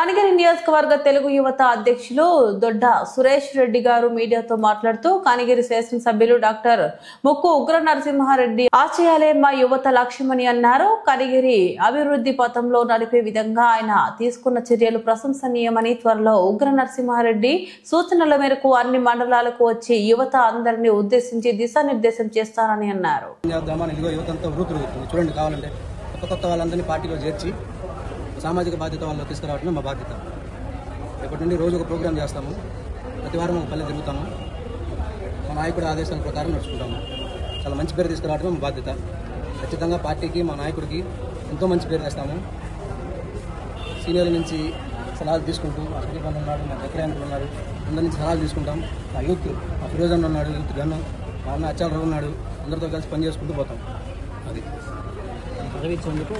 కనిగిరి నియోజకవర్గ తెలుగు యువత అధ్యక్షులు దొడ్డ సురేష్ రెడ్డి గారు మీడియాతో మాట్లాడుతూ కనిగిరి శాసనసభ్యులు డాక్టర్ ముక్కు ఉగ్ర నరసింహారెడ్డి ఆశయాలే మా యువత లక్ష్యమని అన్నారు. కనిగిరి అభివృద్ధి పథంలో నడిపే విధంగా ఆయన తీసుకున్న చర్యలు ప్రశంసనీయమని, త్వరలో ఉగ్ర నరసింహారెడ్డి సూచనల మేరకు అన్ని మండలాలకు వచ్చి యువత అందరినీ ఉద్దేశించి దిశానిర్దేశం చేస్తానని అన్నారు. కొత్త వాళ్ళందరినీ పార్టీలో చేర్చి సామాజిక బాధ్యత వాళ్ళు తీసుకురావడమే మా బాధ్యత. రేపటి నుండి రోజు ఒక ప్రోగ్రాం చేస్తాము. ప్రతి వారం ఒక పల్లె తిరుగుతాము. మా నాయకుడి ఆదేశాల ప్రకారం నడుచుకుంటాము. చాలా మంచి పేరు తీసుకురావడమే మా బాధ్యత. ఖచ్చితంగా పార్టీకి, మా నాయకుడికి ఎంతో మంచి పేరు తెస్తాము. సీనియర్ల నుంచి సలహాలు తీసుకుంటూ, మా సుదీప్ అన్న ఉన్నాడు, మా చక్రయాంకులు ఉన్నారు, అందరి నుంచి సలహాలు తీసుకుంటాం. మా యూత్, మా ఫిరోజ్ అన్న ఉన్నాడు, యూత్ గన్ను, మా అన్న అచ్చాల రావు ఉన్నాడు, అందరితో కలిసి పని చేసుకుంటూ పోతాం. అది పదవి ఇచ్చేందుకు